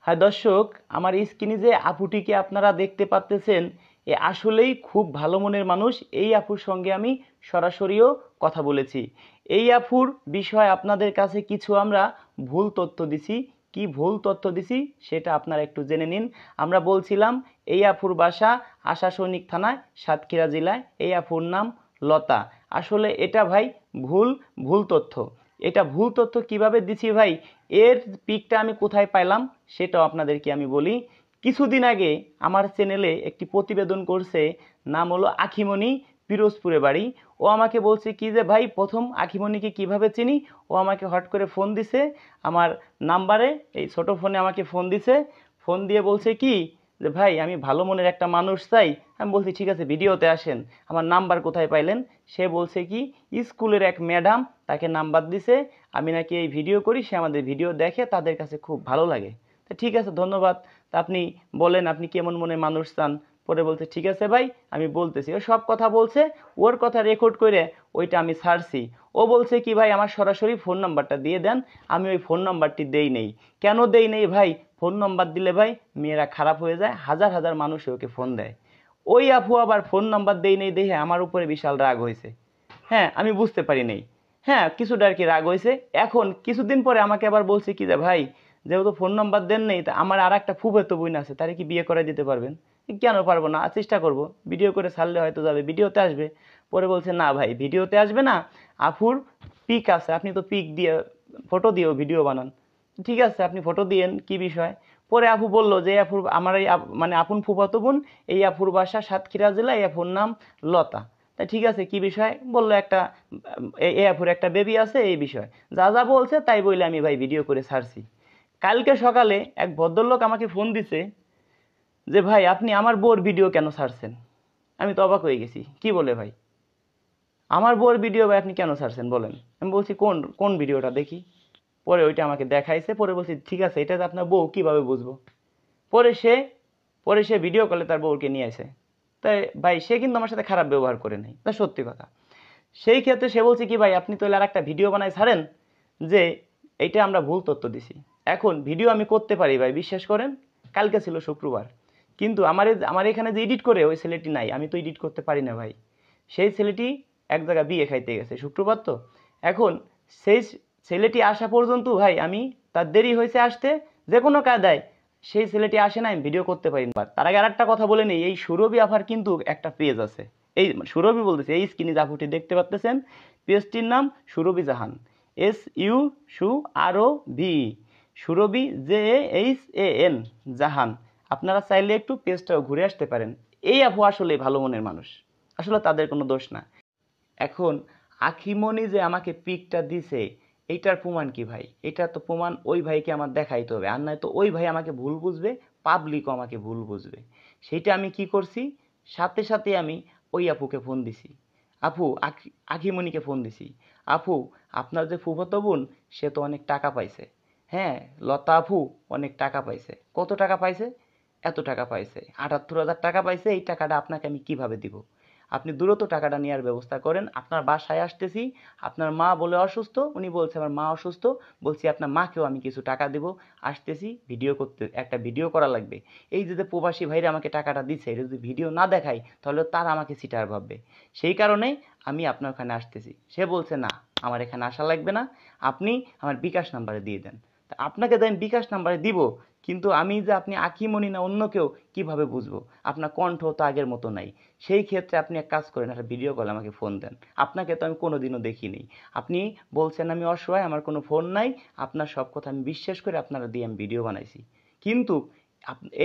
হ্যাঁ দর্শক, আমার স্ক্রিনে যে আপুটিকে আপনারা দেখতে পাচ্ছেন, এ আসলেই খুব ভালো মনের মানুষ। এই আপুর সঙ্গে আমি সরাসরিও কথা বলেছি। এই আপুর বিষয়ে আপনাদের কাছে কিছু আমরা ভুল তথ্য দিছি। কি ভুল তথ্য দিছি সেটা আপনারা একটু জেনে নিন। আমরা বলছিলাম এই আপুর বাসা আশাসৈনিক থানায়, সাতক্ষীরা জেলায়। এই আপুর নাম লতা। আসলে এটা ভাই ভুল ভুল তথ্য। এটা ভুল তথ্য কিভাবে দিছি ভাই, এর পিকটা আমি কোথায় পাইলাম সেটাও আপনাদেরকে আমি বলি। কিছুদিন আগে আমার চ্যানেলে একটি প্রতিবেদন করছে, নাম হলো আখিমণি, পিরোজপুরে বাড়ি। ও আমাকে বলছে কি যে ভাই, প্রথম আখিমণিকে কিভাবে চিনি। ও আমাকে হট করে ফোন দিছে আমার নাম্বারে, এই ছোট ফোনে আমাকে ফোন দিছে। ফোন দিয়ে বলছে কি যে ভাই, আমি ভালো মনের একটা মানুষ চাই। আমি বলছি ঠিক আছে, ভিডিওতে আসেন। আমার নাম্বার কোথায় পাইলেন? সে বলছে কি স্কুলের এক ম্যাডাম তাকে নাম্বার দিছে, আমি নাকি এই ভিডিও করি, সে আমাদের ভিডিও দেখে, তাদের কাছে খুব ভালো লাগে। তো ঠিক আছে, ধন্যবাদ। তা আপনি বলেন আপনি কেমন মনের মানুষ চান। পরে বলছে ঠিক আছে ভাই, আমি বলতেছি। ও সব কথা বলছে, ওর কথা রেকর্ড করে ওইটা আমি ছাড়ছি। ও বলছে কি ভাই, আমার সরাসরি ফোন নাম্বারটা দিয়ে দেন। আমি ওই ফোন নাম্বারটি দেই নেই। কেন দেই নেই ভাই? ফোন নাম্বার দিলে ভাই মেয়েরা খারাপ হয়ে যায়, হাজার হাজার মানুষ ওকে ফোন দেয়। ওই আপু আবার ফোন নাম্বার দেই নেই দেখে আমার উপরে বিশাল রাগ হয়েছে। হ্যাঁ, আমি বুঝতে পারি নাই। হ্যাঁ, কিছুটা আর কি রাগ হয়েছে। এখন কিছুদিন পরে আমাকে আবার বলছে কি যে ভাই, যেহেতু ফোন নাম্বার দেন নেই, তা আমার আর একটা ফুফাতো বোন আছে, তারে কি বিয়ে করে দিতে পারবেন? কেন পারবো না, চেষ্টা করব। ভিডিও করে ছাড়লে হয়তো যাবে, ভিডিওতে আসবে। পরে বলছে না ভাই, ভিডিওতে আসবে না, আফুর পিক আছে, আপনি তো পিক দিয়ে ফটো দিয়েও ভিডিও বানান। ঠিক আছে, আপনি ফটো দিয়েন, কি বিষয়। পরে আপু বলল যে আফুর আমার এই মানে আপন ফুফাতো বোন, এই আফুর বাসা সাতক্ষীরা জেলা, এই আফুর নাম লতা। তা ঠিক আছে, কি বিষয় বললো, একটা এ আফুর একটা বেবি আছে, এই বিষয় যা যা বলছে তাই বলে আমি ভাই ভিডিও করে ছাড়ছি। কালকে সকালে এক ভদ্রলোক আমাকে ফোন দিছে যে ভাই, আপনি আমার বউর ভিডিও কেন ছাড়ছেন? আমি তো অবাক হয়ে গেছি, কি বলে ভাই, আমার বউর ভিডিও ভাই আপনি কেন ছাড়ছেন বলেন? আমি বলছি কোন কোন ভিডিওটা দেখি। পরে ওইটা আমাকে দেখাইছে। পরে বলছি ঠিক আছে, এটা আপনার বউ, কিভাবে বুঝবো? পরে সে পরে সে ভিডিও কলে তার বউকে নিয়ে আসে। তাই ভাই, সে কিন্তু আমার সাথে খারাপ ব্যবহার করে নাই, তা সত্যি কথা। সেই ক্ষেত্রে সে বলছে কি ভাই, আপনি তো আর একটা ভিডিও বানাই ছাড়েন যে এইটা আমরা ভুল তথ্য দিছি। এখন ভিডিও আমি করতে পারি ভাই, বিশ্বাস করেন। কালকে ছিল শুক্রবার, কিন্তু আমার এখানে যে এডিট করে ওই ছেলেটি নাই, আমি তো এডিট করতে পারি না ভাই। সেই ছেলেটি এক জায়গায় বিয়ে খাইতে গেছে শুক্রবার তো। এখন সেই ছেলেটি আসা পর্যন্ত ভাই আমি, তার দেরি হয়েছে আসতে, যে কোনো কায়দায় সেই ছেলেটি আসে না, আমি ভিডিও করতে পারি না। তার আগে আরেকটা কথা বলে নেই, এই সুরভি আফার কিন্তু একটা পেজ আছে। এই সুরভি বলতেছে, এই স্ক্রিনে জাফুটি দেখতে পাচ্ছেন, পেজটির নাম সুরভি জাহান, SU সু আরও ভি, সুরভি JAHAN জাহান। আপনারা চাইলে একটু পেজটাও ঘুরে আসতে পারেন। এই আপু আসলে ভালো মনের মানুষ, আসলে তাদের কোনো দোষ না। এখন আখিমণি যে আমাকে পিকটা দিছে, এইটার প্রমাণ কি ভাই? এটা তো প্রমাণ ওই ভাইকে আমার দেখাইতে হবে, আর নয় তো ওই ভাই আমাকে ভুল বুঝবে, পাবলিকও আমাকে ভুল বুঝবে। সেইটা আমি কি করছি, সাথে সাথে আমি ওই আপুকে ফোন দিছি। আপু, আখিমণিকে ফোন দিছি, আপু আপনার যে ফুফাতো বোন, সে তো অনেক টাকা পাইছে। হ্যাঁ, লতা আপু অনেক টাকা পাইছে। কত টাকা পাইছে? এত টাকা পাইছে, ৭৮,০০০ টাকা পাইছে। এই টাকাটা আপনাকে আমি কিভাবে দিব? আপনি দ্রুত টাকাটা নেওয়ার ব্যবস্থা করেন। আপনার বাসায় আসতেছি, আপনার মা বলে অসুস্থ, উনি বলছে আমার মা অসুস্থ, বলছি আপনার মাকেও আমি কিছু টাকা দেব, আসতেছি ভিডিও করতে, একটা ভিডিও করা লাগবে। এই যে প্রবাসী ভাইরা আমাকে টাকাটা দিচ্ছে, এটা যদি ভিডিও না দেখাই তাহলে তারা আমাকে সিটার ভাববে। সেই কারণেই আমি আপনার ওখানে আসতেছি। সে বলছে না, আমার এখানে আসা লাগবে না, আপনি আমার বিকাশ নাম্বারে দিয়ে দেন। তা আপনাকে তো আমি বিকাশ নাম্বারে দিব, কিন্তু আমি যে আপনি আখিমণি না অন্য কেউ কিভাবে বুঝবো? আপনার কণ্ঠ তো আগের মতো নাই। সেই ক্ষেত্রে আপনি এক কাজ করেন, একটা ভিডিও কলে আমাকে ফোন দেন। আপনাকে তো আমি কোনোদিনও দেখিনি। আপনি বলছেন আমি অসহায়, আমার কোনো ফোন নাই, আপনার সব কথা আমি বিশ্বাস করে আপনারা দিয়ে আমি ভিডিও বানাইছি। কিন্তু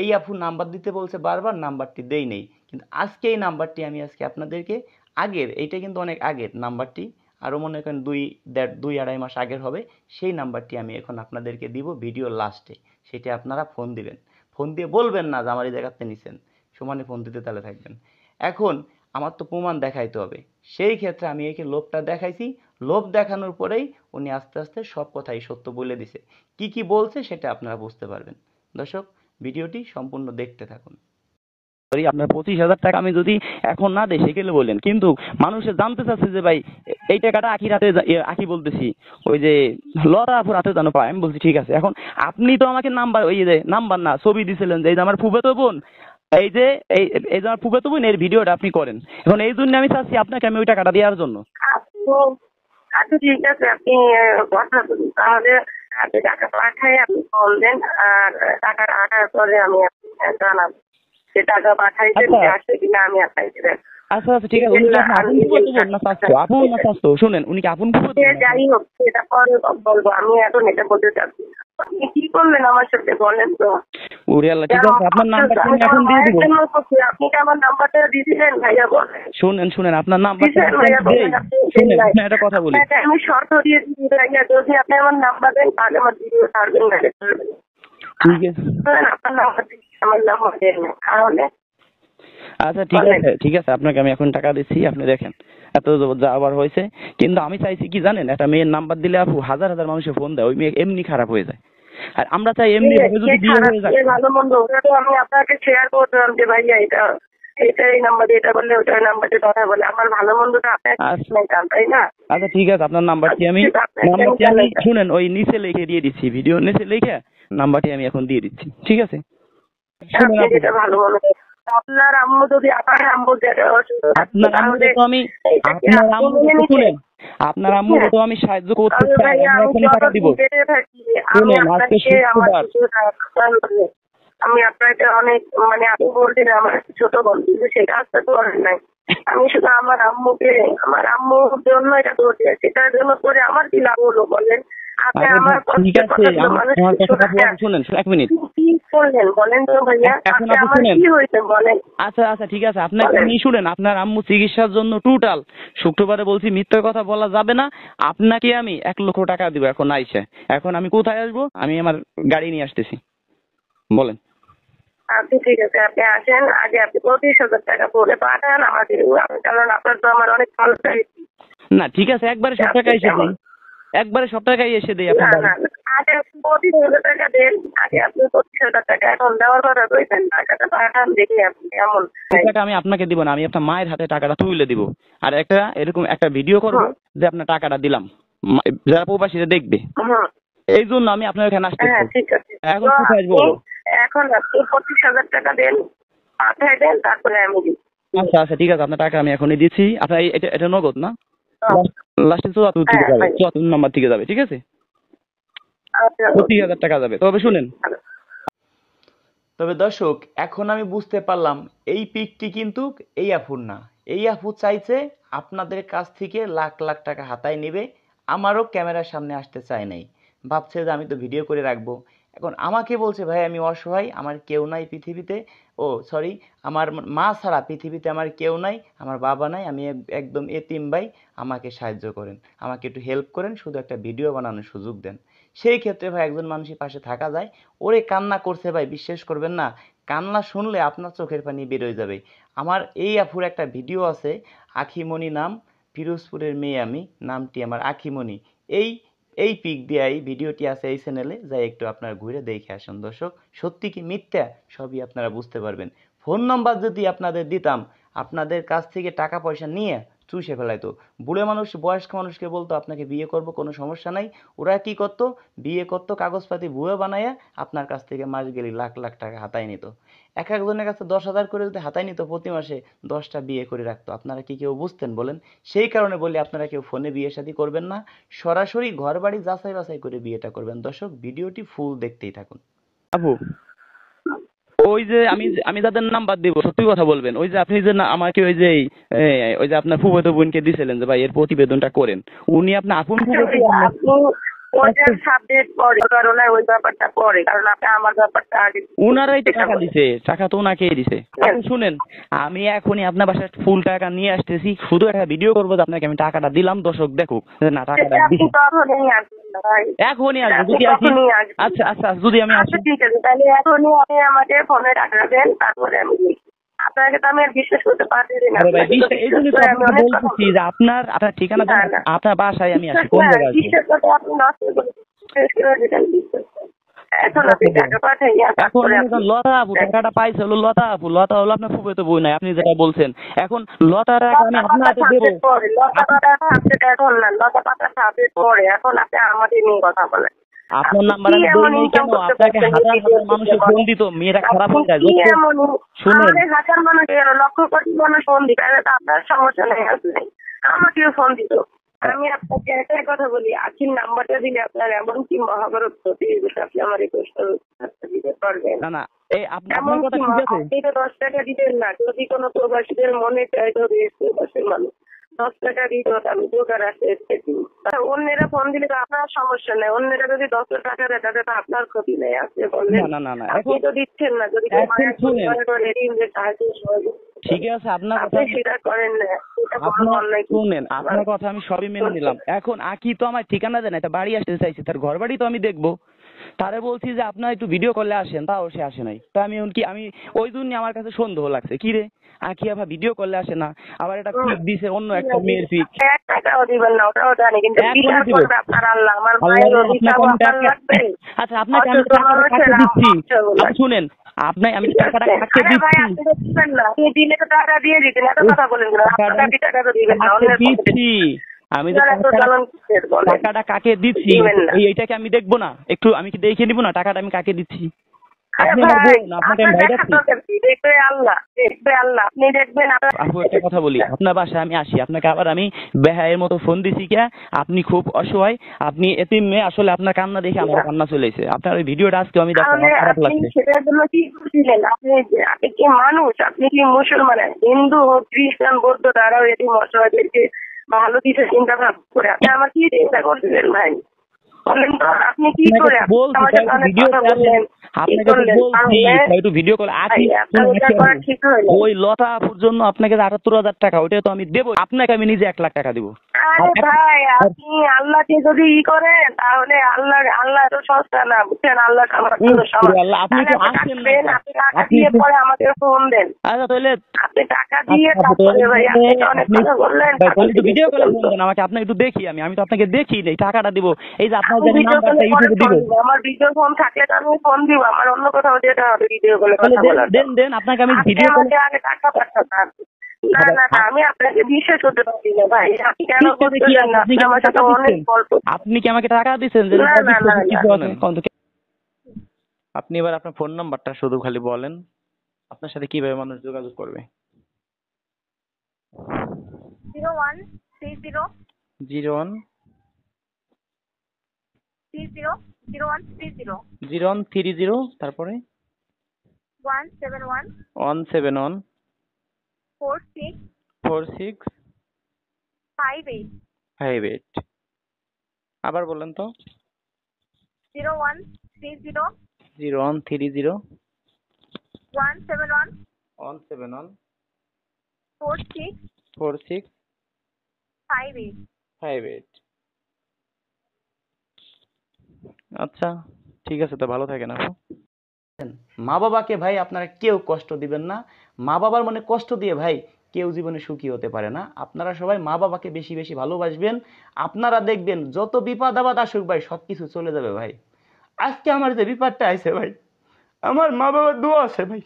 এই আপু নাম্বার দিতে বলছে বারবার, নাম্বারটি দেই নেই। কিন্তু আজকে এই নাম্বারটি আমি আজকে আপনাদেরকে, আগের এইটা কিন্তু অনেক আগের নাম্বারটি, আরও মনে করেন ২-২.৫ মাস আগের হবে। সেই নাম্বারটি আমি এখন আপনাদেরকে দিব ভিডিও লাস্টে। সেটা আপনারা ফোন দিবেন। ফোন দিয়ে বলবেন না যে আমার এই জায়গাতে নিছেন, সমানে ফোন দিতে তাহলে থাকবেন। এখন আমার তো প্রমাণ দেখাইতে হবে। সেই ক্ষেত্রে আমি একে লোভটা দেখাইছি। লোভ দেখানোর পরেই উনি আস্তে আস্তে সব কথাই সত্য বলে দিছে। কি কি বলছে সেটা আপনারা বুঝতে পারবেন। দর্শক, ভিডিওটি সম্পূর্ণ দেখতে থাকুন। সরি আপনার 25,000 টাকা আমি যদি এখন না দেই সেগুলো বললেন, কিন্তু মানুষের জানতে চাচ্ছে যে ভাই এই টাকাটা আখি রাতে আখি বলতেছি ওই যে লতা আপুর হাতে জানো পায়। আমি বলছি ঠিক আছে। এখন আপনি তো আমাকে নাম্বার ওই যে নাম্বার না ছবি দিছিলেন যে এই যে আমার ফুফাতো বোন, এই যে এই যে আমার ফুফাতো বোন এর ভিডিওটা আপনি করেন। এখন এই জন্য আমি চাচ্ছি আপনাকে আমি ওই টাকাটা দেওয়ার জন্য। আচ্ছা ঠিক আছে, আপনি কথা বলুন, তাহলে আপনি টাকা পাঠাই আপনি বলবেন, আর টাকাটা আসার পরে আমি জানাবো যে টাকা পাঠাইছেন আসছে কিনা আমি আপনাকে দেন। আচ্ছা আচ্ছা ঠিক আছে। উনি কি আপন ফুফাতো বোন না স্বাস্থ্য আপন না স্বাস্থ্য? শুনেন, উনি কি আপন ফুফাতো বোন? যাই হোক সেটা পরে বলবো, আমি এখন এটা বলতে চাচ্ছি। আপনি কি করলেন আমার সাথে বলেন তো? ওরে আল্লাহ, ঠিক আছে আপনার নাম্বারটা আমি এখন দিয়ে দিব। আপনি কি আমার নাম্বারটা দিয়ে দিলেন ভাইয়া? বলেন। শুনেন আপনার নাম্বারটা শুনেন, আপনি একটা কথা বলি। আমি শর্ত দিয়ে দিই ভাইয়া, যদি আপনি আমার নাম্বার দেন তাহলে আমার ভিডিও ছাড়বেন না। ঠিক আছে আপনার নাম্বার আমার নাম্বার দেন না তাহলে। আচ্ছা ঠিক আছে আপনাকে আমি এখন টাকা দিচ্ছি, আপনি দেখেন এত যা আবার হয়েছে। কিন্তু আমি চাইছি কি জানেন, একটা মেয়ের নাম্বার দিলে আপু হাজার হাজার মানুষের ফোন দেয়, ওই মেয়ে এমনি খারাপ হয়ে যায়। আর আমরা চাই এমনি ভাবে যদি বিয়ে হয়ে যায় ভালো মন্দ ওটা তো আমি আপনাকে শেয়ার করতাম যে ভাইয়া এটা এই নাম্বার দিয়ে এটা বললে ওটা নাম্বারে কথা বলে, আমার ভালো মন্দটা আপনার তাই না? আচ্ছা ঠিক আছে আপনার নাম্বারটি আমি শুনেন ওই নিচে লিখে দিয়ে দিচ্ছি, ভিডিও নিচে লিখে নাম্বারটি আমি এখন দিয়ে দিচ্ছি, ঠিক আছে? ভালো মন্দ আপনার আম্মু যদি আপনার আম্মু শুনেন আপনার আম্মুকে তো আমি সাহায্য করতে চাই, আমি এখনই টাকা দিব। শুনেন আজকে শুক্রবার, আমি আপনাকে অনেক মানে আপনি বলছেন আমার ছোট বোন, কিন্তু সেই কাজটা করেন নাই। আমি শুধু আমার আম্মুর জন্য এটা করছি, সেটার জন্য করে আমার কি লাভ হলো বলেন? আপনি আমার শুনেন এক মিনিট কি করলেন বলেন তো ভাইয়া? আমার কি হয়েছে বলেন? আচ্ছা ঠিক আছে আপনাকে আমি শুনেন, আপনার আম্মু চিকিৎসার জন্য টোটাল শুক্রবারে বলছি মিথ্যা কথা বলা যাবে না, আপনাকে আমি 1,00,000 টাকা দিব এখন আইসে। এখন আমি কোথায় আসবো? আমি আমার গাড়ি নিয়ে আসতেছি, বলেন। আপনি ঠিক আছে আপনি আসেন, আগে আপনি 25,000 টাকা পরে পাঠান আমাকে, কারণ আপনার তো আমার অনেক ভালো লাগে। না ঠিক আছে একবারে সব টাকা এসে দেই, একবারে সব টাকাই এসে দেই। আগে 25,000 টাকা দেন, আগে আপনি 25,000 টাকা এখন দেওয়ার কথা কইছেন, টাকাটা পাঠান দেখি আপনি এমন। টাকা আমি আপনাকে দিব না, আমি আপনার মায়ের হাতে টাকাটা তুলে দিব, আর একটা এরকম একটা ভিডিও করবো যে আপনার টাকাটা দিলাম, যারা প্রবাসীরা দেখবে। এই জন্য আমি আপনার এখানে আসতে। ঠিক আছে এখন কোথায় আসবো? এখন আপনি 25,000 টাকা দেন, পাঠাই দেন, তারপরে আমি দিই। আচ্ছা ঠিক আছে আপনার টাকা আমি এখনই দিচ্ছি। আপনার এটা নগদ না? লাস্টে 74 থেকে যাবে, 74 নাম্বার থেকে যাবে, ঠিক আছে? 25,000 টাকা যাবে। তবে শুনেন, তবে দর্শক এখন আমি বুঝতে পারলাম এই পিকটি কিন্তু এই আফুর না। এই আফু চাইছে আপনাদের কাছ থেকে লাখ লাখ টাকা হাতায় নেবে, আমারও ক্যামেরার সামনে আসতে চায় নাই, ভাবছে যে আমি তো ভিডিও করে রাখবো। এখন আমাকে বলছে ভাই আমি অসহায়, আমার কেউ নাই পৃথিবীতে, সরি আমার মা ছাড়া পৃথিবীতে আমার কেউ নাই, আমার বাবা নাই, আমি একদম এতিম ভাই, আমাকে সাহায্য করেন, আমাকে একটু হেল্প করেন, শুধু একটা ভিডিও বানানোর সুযোগ দেন। সেই ক্ষেত্রে ভাই একজন মানুষের পাশে থাকা যায়। ওরে কান্না করছে ভাই, বিশ্বাস করবেন না, কান্না শুনলে আপনার চোখের পানি বের হয়ে যাবে। আমার এই আফুর একটা ভিডিও আছে, আখিমণি নাম, পিরোজপুরের মেয়ে আমি, নামটি আমার আখিমণি। এই পিক দিয়ে এই ভিডিওটি আছে এই চ্যানেলে, যাই একটু আপনারা ঘুরে দেখে আসুন দর্শক, সত্যি কি মিথ্যা সবই আপনারা বুঝতে পারবেন। ফোন নাম্বার যদি আপনাদের দিতাম, আপনাদের কাছ থেকে টাকা পয়সা নিয়ে চুষে ফেলাইতো। বুড়ো মানুষ বয়স্ক মানুষকে বলতো আপনাকে বিয়ে করব, কোনো সমস্যা নাই। ওরা কি করতো? বিয়ে করতো, কাগজপাতি ভুয়ো বানাইয়া আপনার কাছ থেকে মাস গেলে লাখ লাখ টাকা হাতায় নিত। একজনের কাছে 10,000 করে যদি হাতায় নিত প্রতি মাসে, 10টা বিয়ে করে রাখতো। আপনারা কি কেউ বুঝতেন বলেন? সেই কারণে বলি আপনারা কেউ ফোনে বিয়ে শাদী করবেন না, সরাসরি ঘর বাড়ি যাচাই বাছাই করে বিয়েটা করবেন। দর্শক ভিডিওটি ফুল দেখতেই থাকুন। আপু ওই যে আমি যাদের নাম্বার দিব সত্যি কথা বলবেন, ওই যে আপনি যে আমাকে ওই যে আপনার ফুফাতো বোনকে দিছিলেন যে ভাই এর প্রতিবেদনটা করেন, উনি আপনার আপন উনারাই তো টাকা দিছে, টাকা তো ওনাকেই দিছে। আপনি শুনেন, আমি এখনই আপনার বাসায় ফুল টাকা নিয়ে আসতেছি, শুধু একটা ভিডিও করবো যে আপনাকে আমি টাকাটা দিলাম, দর্শক দেখুক না টাকাটা দিছি। এখনই আসবো যদি আসি। আচ্ছা যদি আমি আসি, ঠিক আছে তাহলে এখনই আপনি আমাকে ফোনে টাকা দেন, তারপরে আমি আপনাকে তো আমি আর বিশ্বাস করতে পারছি না। এই জন্য তো আমি বলতেছি যে আপনার ঠিকানা আপনার বাসায় আমি আসি, কোন জায়গায় আসবো? এখন আপনি টাকা পাঠাইয়া এখন তারপরে মনে করেন লতা আপু টাকাটা পাইছে হলো লতা আপু, লতা হলো আপনার ফুফাতো বই নাই, আপনি যেটা বলছেন। এখন লতা টাকা আমি আপনার হাতে দেবো। লতা পাতা সাবজেক্ট এখন না, লতা পাতা সাবজেক্ট পরে, এখন আপনি আমাদের নিয়ে কথা বলেন। আপনার নাম্বার আমি দেই নাই কেন? আপনাকে হাজার হাজার মানুষের ফোন দিত, মেয়েরা খারাপ হয়ে যায়। শুনেন, আমাদের হাজার মানুষ লক্ষ কোটি মানুষ ফোন দিত, আপনার সমস্যা নেই, আসলে আমাকেও ফোন দিত। আমি আপনাকে একটাই কথা বলি, আখির নাম্বারটা দিলে আপনার এমন কি মহাভারত ক্ষতি আপনি আমার এই প্রশ্ন দিতে পারবেন না না এই আপনার কথা ঠিক আছে। আপনি তো 10 টাকা দিবেন না, যদি কোনো প্রবাসীদের মনে চাই তো প্রবাসীর মানুষ 10 টাকা দিত, আমি দোকান আসে অন্যেরা ফোন দিলে তো আপনার সমস্যা নেই, অন্যেরা যদি 10 টাকা দেয় তাতে তো আপনার ক্ষতি নেই। আপনি বললেন না আপনি তো দিচ্ছেন না, যদি ঠিক আছে আপনার কথা সেটা করেন না, শুনেন, আপনার কথা আমি সবই মেনে নিলাম। এখন আকি তো আমার ঠিকানা দেয় না, এটা বাড়ি আসতে চাইছি, তার ঘর বাড়ি তো আমি দেখবো। তারে বলছি যে আপনার একটু ভিডিও কলে আসেন, তাও সে আসে নাই। তো আমি আমি ওই জন্য আমার কাছে সন্দেহ লাগছে, কি রে আকি আবার ভিডিও কলে আসে না, আবার এটা পিক দিছে অন্য একটা মেয়ের পিক। 1 টাকাও দিবেন না, ওটাও জানি, কিন্তু বিচার করবে আপনার আল্লাহ। আমার মায়ের অধিকার আপনার লাগবে। আচ্ছা আপনাকে আমি টাকাটা কাকে দিচ্ছি, আপনি শুনেন, আমি টাকাটা কাকে দিচ্ছি? আপনি দিলে তো টাকা দিয়ে দিতেন, এত কথা বলেন কেন? টাকা তো দিবেন না, দিচ্ছি আমি যে টাকাটা কাকে দিচ্ছি এইটাকে আমি দেখবো না? একটু আমি কি দেখে নিবো না টাকাটা আমি কাকে দিচ্ছি? আপনি আপনাকে আমি ভাই দেখবেন। আপু একটা কথা বলি, আপনার বাসায় আমি আসি, আপনাকে আবার আমি বেহায়ের মতো ফোন দিছি কে? আপনি খুব অসহায়, আপনি এতিম মেয়ে, আসলে আপনার কান্না দেখে আমার কান্না চলে এসেছে। আপনার ওই ভিডিওটা আজকে আমি দেখলাম, খারাপ লাগছে। সেটার জন্য কি করছিলেন আপনি? আপনি কি মানুষ? আপনি কি মুসলমান? হিন্দু হোক, খ্রিস্টান, বৌদ্ধ, তারাও এটি অসহায়দেরকে ভালো দিতে চিন্তা ভাবনা করে, আপনি আমার কি চিন্তা করছিলেন ভাই? আপনি কি করে ওই লতা আপুর জন্য আপনাকে 78,000 টাকা, ওইটা তো আমি দেবো আপনাকে, আমি নিজে 1 লাখ টাকা দেবো। আরে ভাই, আপনি আল্লাহকে যদি করেন তাহলে আল্লাহ তো সস্তা না, বুঝছেন? আল্লাহ আপনি তো আসেন না, আপনি টাকা দিয়ে পরে আমাকে ফোন দেন। আচ্ছা তাহলে আপনি টাকা দিয়ে তারপরে ভাই আপনি অনেক কথা বললেন। ভিডিও করে ফোন দেন আমাকে, আপনাকে একটু দেখি, আমি তো আপনাকে দেখি নেই, টাকাটা দিব। এই যে আপনার নাম্বারটা ইউটিউবে দিব, আমার ভিডিও ফোন থাকলে তো আমি ফোন দিব, আমার অন্য কোথাও যেতে হবে ভিডিও কলে কথা বলার। দেন আপনাকে আমি ভিডিও কলে আগে টাকা পাঠাতাম। না আমি আপনাকে বিশ্বাস করতে পারছি না ভাই, আপনি কেন বলছেন না? আমার সাথে অনেক গল্প। আপনি কি আমাকে টাকা দিচ্ছেন? আপনি এবার আপনার ফোন নাম্বারটা শুধু খালি বলেন, আপনার সাথে কিভাবে মানুষ যোগাযোগ করবে? 0130 0130 তারপরে 171 171 46 46 58 58। আবার বলেন তো। 0130 0130 171 171 46 46 58। 58। আচ্ছা ঠিক আছে, তো ভালো থাকেন আপু। মা বাবাকে ভাই আপনারা কেউ কষ্ট দিবেন না। মা বাবার মনে কষ্ট দিয়ে ভাই কেউ জীবনে সুখী হতে পারে না। আপনারা সবাই মা বাবাকে বেশি বেশি ভালোবাসবেন। আপনারা দেখবেন যত বিপদ আপদ আসুক ভাই সবকিছু চলে যাবে ভাই। আজকে আমার যে বিপদটা আইছে ভাই, আমার মা বাবার দোয়া আছে ভাই।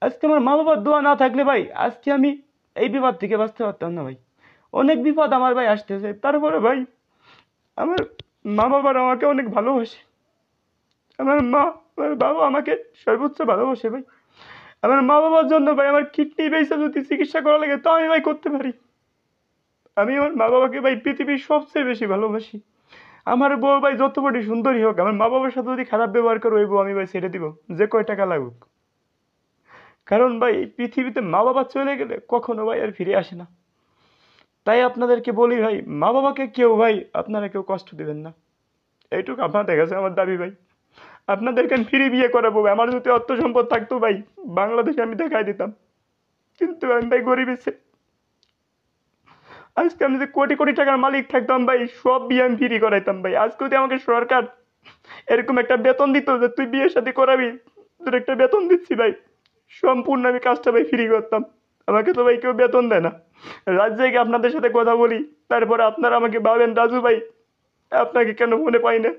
আজকে আমার মা বাবার দোয়া না থাকলে ভাই আজকে আমি এই বিপদ থেকে বাঁচতে পারতাম না ভাই। অনেক বিপদ আমার ভাই আসতেছে, তারপরে ভাই আমার মা বাবার আমাকে অনেক ভালোবাসে। আমার মা আমার বাবা আমাকে সর্বোচ্চ ভালোবাসে ভাই। আমার মা বাবার জন্য ভাই আমার কিডনি বেঁচে যদি চিকিৎসা করা লাগে তো আমি ভাই করতে পারি। আমি আমার মা বাবাকে ভাই পৃথিবীর সবচেয়ে বেশি ভালোবাসি। আমার বউ ভাই যত বড় সুন্দরী হোক, আমার মা বাবার সাথে যদি খারাপ ব্যবহার করে ওই বউ আমি ভাই ছেড়ে দিব, যে কয় টাকা লাগুক। কারণ ভাই পৃথিবীতে মা বাবা চলে গেলে কখনো ভাই আর ফিরে আসে না। তাই আপনাদেরকে বলি ভাই, মা বাবাকে কেউ ভাই আপনারা কেউ কষ্ট দেবেন না, এইটুকু আপনাদের কাছে আমার দাবি ভাই। আপনাদেরকে আমি ফ্রি বিয়ে করাবো। আমার যদি অর্থ সম্পদ থাকতো ভাই বাংলাদেশে আমি দেখাই দিতাম, কিন্তু আমি ভাই গরিব এসে আজকে আমি যদি কোটি কোটি টাকার মালিক থাকতাম ভাই সব বিয়ে আমি ফ্রি করাইতাম ভাই। আজকে যদি আমাকে সরকার এরকম একটা বেতন দিত যে তুই বিয়ে শাদী করাবি, তোর একটা বেতন দিচ্ছি ভাই, সম্পূর্ণ আমি কাজটা ভাই ফ্রি করতাম। আমাকে তো ভাই কেউ বেতন দেয় না। রাত জায়গায় আপনাদের সাথে কথা বলি, তারপরে আপনারা আমাকে ভাবেন রাজু ভাই আপনাকে কেন মনে পাই না।